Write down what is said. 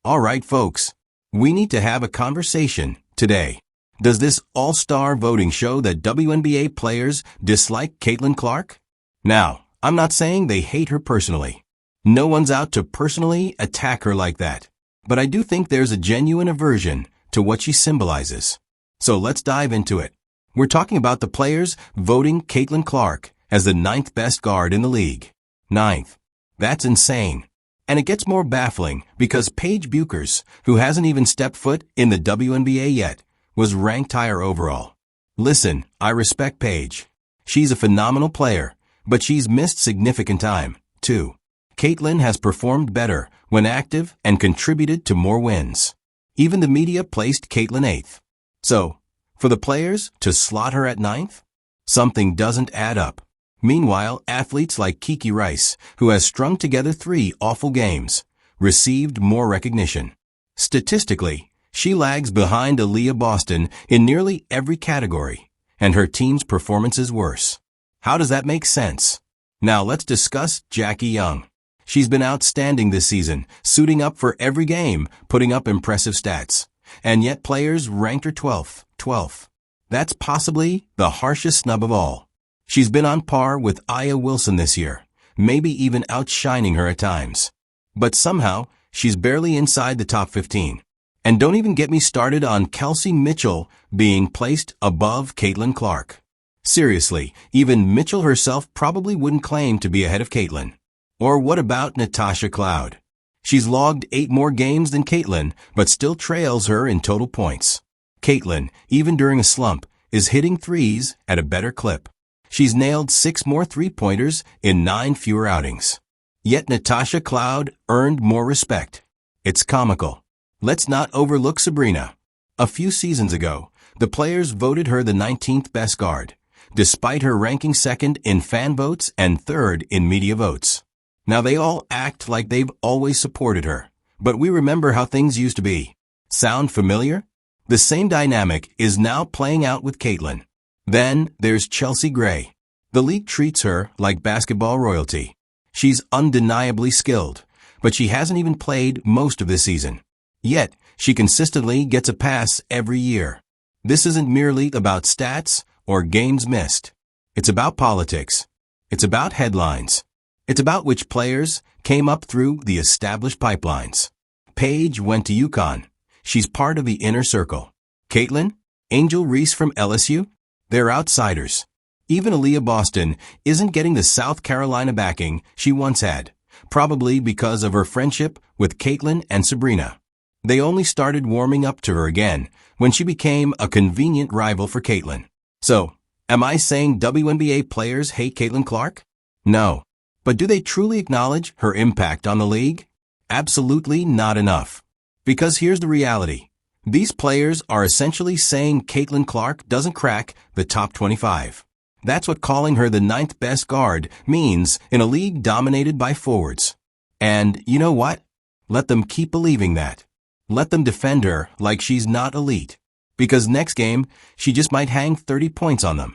All right, folks. We need to have a conversation today. Does this all-star voting show that WNBA players dislike Caitlin Clark? Now, I'm not saying they hate her personally. No one's out to personally attack her like that. But I do think there's a genuine aversion to what she symbolizes. So let's dive into it. We're talking about the players voting Caitlin Clark as the 9th best guard in the league. 9th. That's insane. And it gets more baffling because Paige Bueckers, who hasn't even stepped foot in the WNBA yet, was ranked higher overall. Listen, I respect Paige. She's a phenomenal player, but she's missed significant time, too. Caitlin has performed better when active and contributed to more wins. Even the media placed Caitlin 8th. So, for the players to slot her at 9th? Something doesn't add up. Meanwhile, athletes like Kiki Rice, who has strung together 3 awful games, received more recognition. Statistically, she lags behind Aaliyah Boston in nearly every category, and her team's performance is worse. How does that make sense? Now let's discuss Jackie Young. She's been outstanding this season, suiting up for every game, putting up impressive stats. And yet players ranked her 12th. That's possibly the harshest snub of all. She's been on par with Aya Wilson this year, maybe even outshining her at times. But somehow, she's barely inside the top 15. And don't even get me started on Kelsey Mitchell being placed above Caitlin Clark. Seriously, even Mitchell herself probably wouldn't claim to be ahead of Caitlin. Or what about Natasha Cloud? She's logged 8 more games than Caitlin, but still trails her in total points. Caitlin, even during a slump, is hitting threes at a better clip. She's nailed 6 more three-pointers in 9 fewer outings. Yet Natasha Cloud earned more respect. It's comical. Let's not overlook Sabrina. A few seasons ago, the players voted her the 19th best guard, despite her ranking 2nd in fan votes and 3rd in media votes. Now they all act like they've always supported her, but we remember how things used to be. Sound familiar? The same dynamic is now playing out with Caitlin. Then there's Chelsea Gray. The league treats her like basketball royalty. She's undeniably skilled, but she hasn't even played most of the season. Yet, she consistently gets a pass every year. This isn't merely about stats or games missed. It's about politics. It's about headlines. It's about which players came up through the established pipelines. Paige went to UConn. She's part of the inner circle. Caitlin? Angel Reese from LSU? They're outsiders. Even Aaliyah Boston isn't getting the South Carolina backing she once had, probably because of her friendship with Caitlin and Sabrina. They only started warming up to her again when she became a convenient rival for Caitlin. So, am I saying WNBA players hate Caitlin Clark? No. But do they truly acknowledge her impact on the league? Absolutely not enough. Because here's the reality. These players are essentially saying Caitlin Clark doesn't crack the top 25. That's what calling her the 9th best guard means in a league dominated by forwards. And you know what? Let them keep believing that. Let them defend her like she's not elite. Because next game, she just might hang 30 points on them.